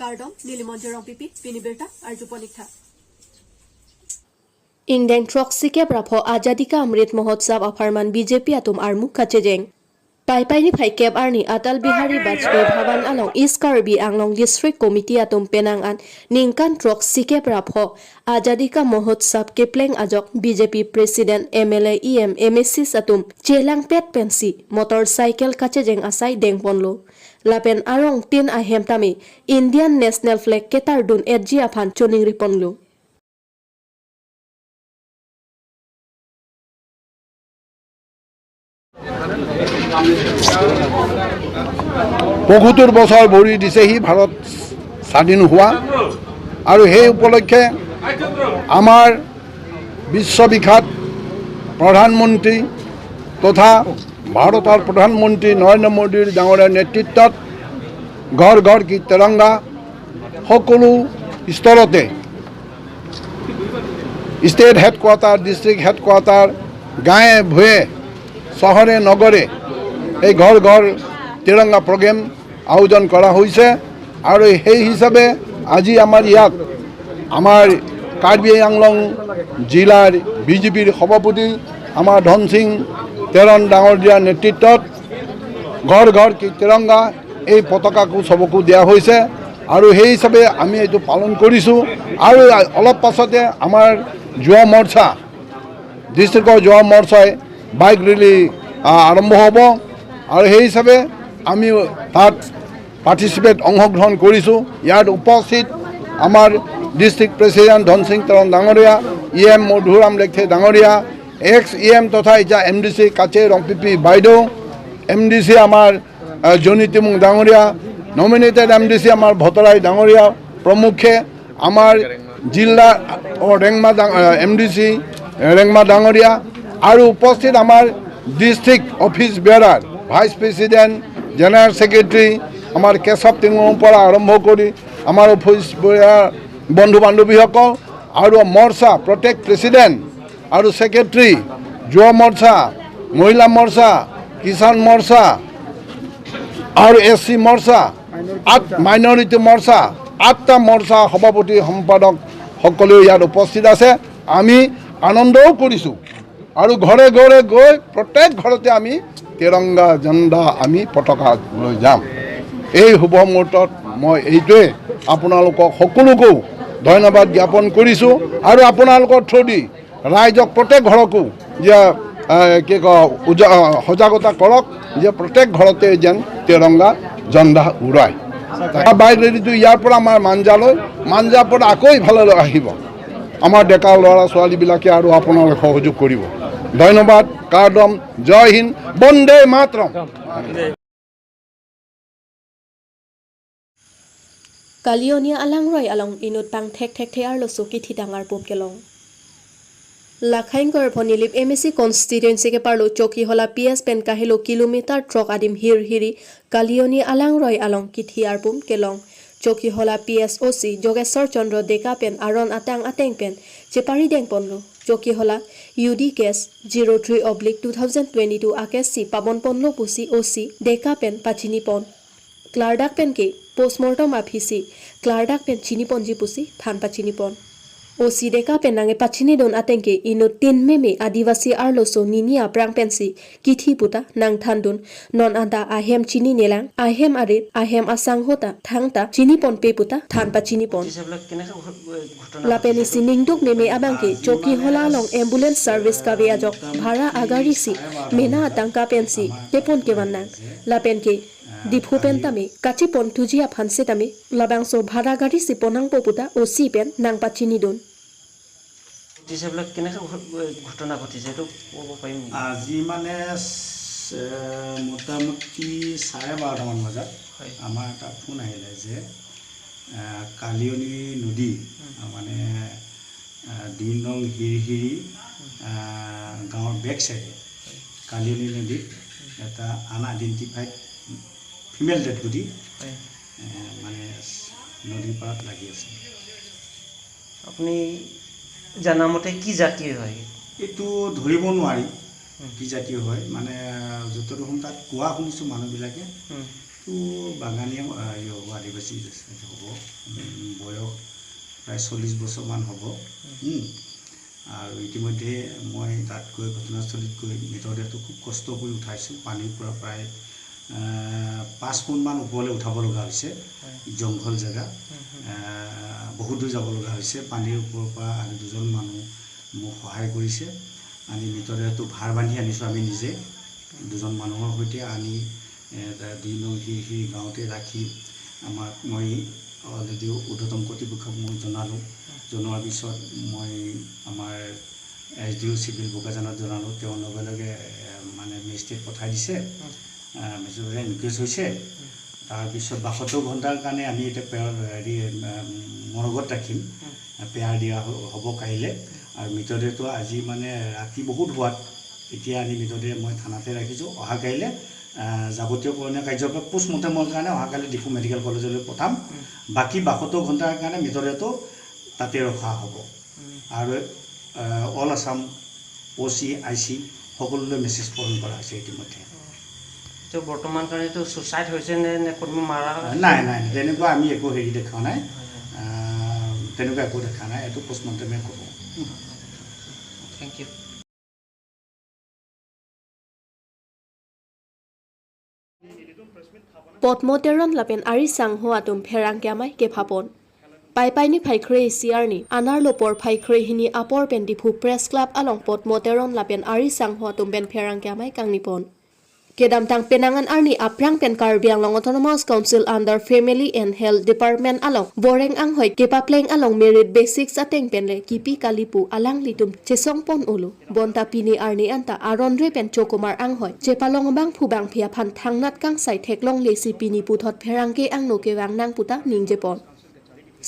Kardom, Nilimonjarong Pipi, Piniberta, Arjuponikta. Indian Troxike Prapo Ajadika Amrit Mohotsab Aparman BJP Atum Armu Kachejeng. Pai ni Pai Keb Arni Atal Bihari Bajpai Bhavan along East Karbi Anglong District Committee Atum Penangan Ningkan Troxike Prapo Ajadika Mohotsab Kepleng Ajok BJP President MLA EM MSC Atum Chelang Pet Pensi Motorcycle Kachejeng Asai Dengponlo. Lapen Arong Tin Ahem Tami Indian National Flag Ketardun Edji Aphan Choning Riponlo. বহুতোর বছর ভরি দিছেহি ভারত স্বাধীন হওয়া আর সেই উপলক্ষে আমার বিশ্ববিখ্যাত প্রধানমন্ত্রী তথা ভারতের প্রধানমন্ত্রী নরেন্দ্র মোদীর ডাঙৰীয়াৰ নেতৃত্বত ঘৰ ঘৰ কি তিৰংগা সকলো স্তৰতে স্টেট হেডকোয়াৰ্টাৰ ডিস্ট্ৰিক্ট হেডকোয়াৰ্টাৰ গাঁৱে ভূঞে চহৰে নগৰে এই ঘৰ ঘৰ তিৰংগা প্ৰগ্ৰেম আয়োজন কৰা হৈছে আৰু সেই হিচাপে আজি আমাৰ ইয়াত আমাৰ কাৰ্বি আংলং জিলাৰ বিজেপিৰ সভাপতি আমাৰ ধন সিং তেৰণ ডাঙৰীয়াৰ নেতৃত্বত ঘৰ ঘৰ কি তিৰংগা এই পতাকাকো সবকো দিয়া হৈছে আৰু সেই হিচাপে আমি এইটো পালন কৰিছোঁ আৰু অলপ পাছতে আমাৰ যুৱ মৰ্চা ডিষ্ট্ৰিক্টৰ যুৱ মৰ্চাই বাইক ৰেলী আৰম্ভ হ'ব আৰু সেই হিচাপে আমি তাত পাৰ্টিচিপেট অংশগ্ৰহণ কৰিছোঁ ইয়াত উপস্থিত আমাৰ ডিষ্ট্ৰিক্ট প্ৰেচিডেণ্ট ধন সিং তেৰণ ডাঙৰীয়া EM মধুৰাম লেখে ডাঙৰীয়া এক্স EM তথা এতিয়া MDC কাছে ৰংপিপি বাইদেউ MDC আমাৰ জনি তিমুং ডাঙৰীয়া নমিনেটেড MDC আমাৰ ভতৰাই ডাঙৰীয়া প্ৰমুখে আমাৰ জিলা ৰেংমা MDC ৰেংমা ডাঙৰীয়া আৰু উপস্থিত আমাৰ district office bearer vice president general secretary আমাৰ কেশব টিঙৰ পৰা আৰম্ভ কৰি আমাৰ অফিস বেয়াৰ বন্ধু বান্ধৱীসকল আৰু মৰ্চা প্ৰত্যেক প্ৰেসিডেন্ট আৰু সেক্ৰেটাৰি যুৱ মৰ্চা মহিলা মৰ্চা কিষাণ মৰ্চা আৰু SC মৰ্চা মাইনৰিটি মৰ্চা 8টা মৰ্চা সভাপতি সম্পাদক সকলো ইয়াত উপস্থিত আছে আমি আনন্দও কৰিছোঁ আৰু ঘৰে ঘৰে গৈ প্ৰত্যেক ঘৰতে আমি তিৰংগা ঝাণ্ডা আমি পতাকা লৈ যাম এই শুভ মুহূৰ্তত মই এইটোৱে আপোনালোকক সকলোকো ধন্যবাদ জ্ঞাপন কৰিছোঁ আৰু আপোনালোকৰ থ্ৰুদি ৰাইজক প্ৰত্যেক ঘৰকো যে কি সজাগতা কৰক যে প্ৰত্যেক ঘৰতে যেন তিৰংগা ঝাণ্ডা উৰাই বাইক ৰেলীটো ইয়াৰ পৰা আমাৰ মাঞ্জাৰ পৰা আকৌ ইফালে আহিব আমাৰ ডেকা ল'ৰা ছোৱালীবিলাকে আৰু আপোনালোকে সহযোগ কৰিব ধন্যবাদ কাৰ্ডম জয় Hind Vande Mataram Kalionia alangroy along inut pang tek arlo sukiti dangar pop kelong. Lakhain kor phonilip MSC constituency ke parlo choki hola PS pen kahilo kilometer trok adim hiri Kalionia alangroy along kiti arpum kelong. Choki hola PSOC Jogesor Chandra Deka pen aron ateng pen chepari deng ponlo. Choki hola UD case 03/2022 AKC Pabon Ponlo Pusi OC Deka pen Pachini Pon. Clardak pen ke postmortem afisi Clardak pen Chini Ponji Pusi Than Pachini Pon. OC Deka pen nange Pachini don atengke ino 3 meme adivasi arloso nini aprang pensi kithi puta nang thandun non anda ahem chini nelang ahem arit ahem asang hota thangta chini pon pe puta than Pachini Pon. Lapeni siningduk meme abangke choki hola long ambulance service ka ajok bhara agari si mena atangka pensi tepon ke wanang lapenke Diphu pen tami kachi pon tujia phanse tami labangso bhara gari si ponang poputa OC pen nang Pachini don. Disebelak kenapa ঘটনা ঘটিছে তো ক'ব পাৰিম আজি মানে মোটামুটি 12:30 মান বজাত আমাৰ এটা ফোন আহিলে যে কালিয়নী নদী মানে দিনং হিৰি গাঁৱৰ বেক সাইডে কালিয়নী নদী এটা আনআইডেন্টিফাইড ফিমেল ডেড বডি মানে নদীৰ পাৰত লাগি আছে আপুনি জানামতে কি জাতীয় হয় এইটো ধৰিব নোৱাৰি কি জাতীয় হয় মানে যতটো তাত কোৱা শুনিছোঁ মানুহবিলাকে তো বাগানীয়া আদিবাসী হ'ব বয়স প্ৰায় 40 বছৰমান হ'ব আৰু ইতিমধ্যে মই তাত গৈ ঘটনাস্থলীত গৈ মৃতদেহটো খুব কষ্ট কৰি উঠাইছোঁ পানীৰ পৰা প্ৰায় 5 ফুটমান ওপৰলৈ উঠাব লগা হৈছে জংঘল জেগা বহুত দূৰ যাব লগা হৈছে পানীৰ ওপৰৰ পৰা আৰু দুজন মানুহ মোক সহায় কৰিছে আনি মৃতদেহটো ভাৰ বান্ধি আনিছোঁ আমি নিজে দুজন মানুহৰ সৈতে আনি 2 নং হিৰহিৰি গাঁৱতে ৰাখি আমাক মই অলৰেডি ঊৰ্ধ্বতম কৰ্তৃপক্ষক মই জনোৱাৰ পিছত মই আমাৰ SDO চিভিল বোকাজানত জনালোঁ তেওঁ লগে লগে মানে মেজিষ্ট্ৰেট পঠাই দিছে মেজিষ্ট্ৰেটে নিৰ্দেশ হৈছে তাৰপিছত 72 ঘণ্টাৰ কাৰণে আমি এতিয়া হেৰি মৰগত ৰাখিম পেয়াৰ দিয়া হ'ব কাইলৈ আৰু মৃতদেহটো আজি মানে ৰাতি বহুত হোৱাত এতিয়া আনি মৃতদেহ মই থানাতে ৰাখিছোঁ অহা কাইলৈ যাৱতীয় কৰণীয় কাৰ্যকলাপ পোষ্টমৰ্টেমৰ কাৰণে অহাকালি ডিফু মেডিকেল কলেজলৈ পঠাম বাকী 72 ঘণ্টাৰ কাৰণে মৃতদেহটো তাতে ৰখা হ'ব আৰু অল আছাম OC IC সকলোলৈ মেছেজ প্ৰেৰণ কৰা হৈছে ইতিমধ্যে বৰ্তমান কাৰণেতো সুচাইড হৈছে নে কোনোবা মাৰা নাই তেনেকুৱা আমি একো হেৰি দেখা নাই তেনেকুৱা একো দেখা নাই এইটো পোষ্টমৰ্টেমে ক'ব thank you Potmoteron lapen ari sangho atum pherang kyamai ke phapon. Pai ni phaikre siarni anar lopor phaikre hini apor pendi phu press club along Potmoteron lapen ari sangho atum ben pherang kyamai kangnipon. Kedam tang penangan arni aprang pen Karbiang Long Autonomous Council under Family and Health Department along boreng ang hoy kepapleng along merit basics ateng penle kipi kalipu alang litum chesong pon ulu bonta pini arni anta aronre pen chokomar ang hoy chepalong bang phubang phia phan thangnat kang sai theklong lesi pini puthot pherangke ang noke wang nang puta ningjepon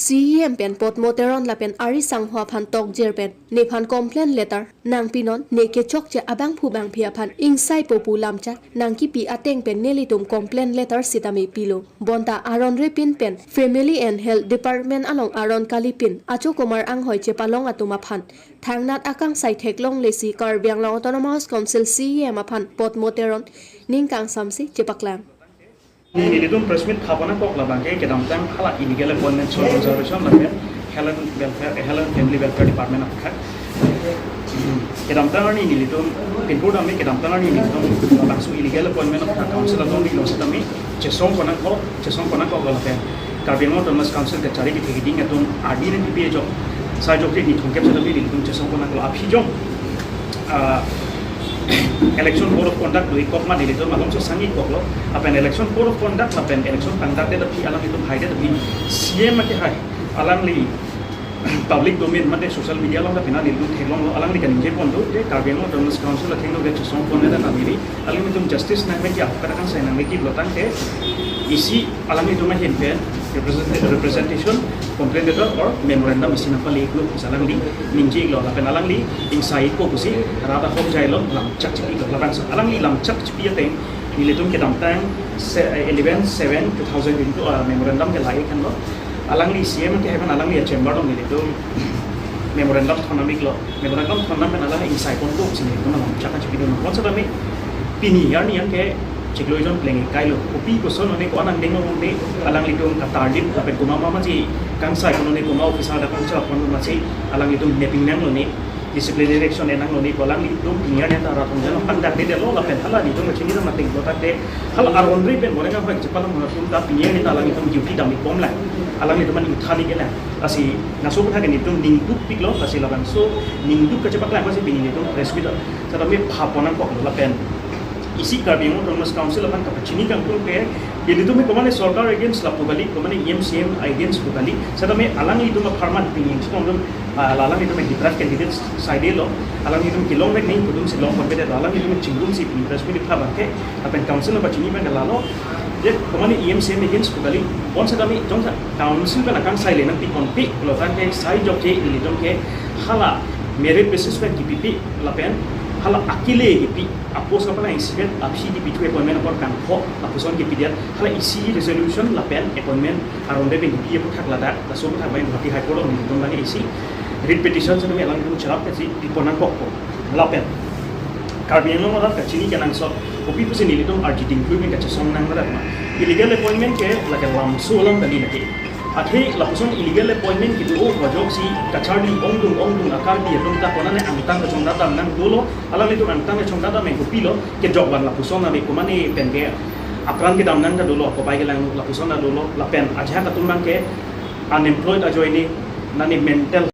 CEM pen Potmoteron lapen ari sanghwa phan tok jer pen ne phan complaint letter nang pinon ne ke chok che abang phubang phia phan ingsai popu lamcha nang ki pi ateng pen nelitum complaint letter sitami pilo bonta aron re pin pen Family and Health Department along aron kalipin acho komar ang hoi che palong atuma phan thangnat akang sai theklong lesi Karbiang Long Autonomous Council CEM aphan Potmoteron ningkang samsi chepaklang Nilitum press meet khapana kok labangke kedam tang hala illegal appointment reservation lapen Helen Family Welfare Department of Khak kedam tang ni nilitum pinpur ami kedam tang ni nilitum labangsu illegal appointment of Khak council along ni losatami chesong kona kok lapen Karbiang Autonomous Council ke cari ki thegiding atum RD ne PPA job sa job ni thongkep sadami nilitum chesong kona ko aphi jom Election Code of Conduct doi kokma dilitum malom so sangi koklo apen Election Code of Conduct apen election conduct de tapi alang itu haide tapi CM ke hai alang li public domain mate social media long da pina lilu thelong alang li kan je pondu de Karbiang Autonomous Council la thengno ge song pone da namiri alang itu justice na me ki apkara kan sai na me ki lotang ke isi alang itu ma hen pen representation complaint letter or memorandum isi na pali iklo salang li ningji iklo apen alang li insai ko kusi rada hok jai lo lam chak chipi lo labang alang li lam chak chipi ateng nilitum ke damtang 11/7/2022 memorandum ke lai kan lo alang li CM ke heban alang li chamber dong nilitum memorandum thonamik lo memorandum thonam pen alang insai kon ko sini ko lam chak chipi do no sa dami pini yar ni yang ke Cikloijon pleng kailo kopi ko sono ne ko anang dengo ne alang litum katardip kapet ko mama ji kang sai ko ne ko ma officer da kon sa kon ma sei alang litum neping nang ne disciplinary action enang ne ko alang litum niya ne ta ra kon jano anda de lo la pen hala ni tum chini ma ting ko ta de hal arondri pen morenga ho chepala mo tum ta piye ne alang litum duty dami kom la alang litum man uthani gela asi naso ko thake nitum ningduk piklo asi laban so ningduk ka chepakla ma se bini nitum hospital sa ta me phapona ko la pen isi Karbiang Autonomous Council akan kapachini kangkul ke jadi tu me komane sarkar against la pugalik komane EMCM against pugalik sada me alang itu ma farman pingin stondom alang itu me different candidates side lo alang itu kilong me nei kudum se long kompete alang itu me chingum si press me phaba ke apen council ba chini me galalo je komane EMCM against pugalik on sada me jong council ba nakang side le nang pi konpi lo tan ke side job je ni dom ke hala merit basis pe DPP lapen hala akile hipi apos apa na incident apsi di bitu appointment or kan ho aposon ke pidiat hala isi resolution lapen appointment aronde be hipi ko thak lada ta so thak mai bhati high court ni dum bani isi writ petition se me alang dum charap ke si diponan ko lapen Karbiang Long Autonomous ka chini kanang so kopi pusin ini tuh arti tinggi men kaca song nang nara illegal appointment ke lagi lamsu lam tadi lagi akhi lapuson illegal appointment gitu oh wajok si kacari ongdung akar dia dong tak kona ne angtang ke chong data nang dulu alam itu angtang ke chong data men kopi lo ke jok ban lapuson na me kumani pen ke akran ke damnan ka dulu ko pai ke lang lapuson na dulu la pen aja ka tumang ke unemployed ajo ini nani mental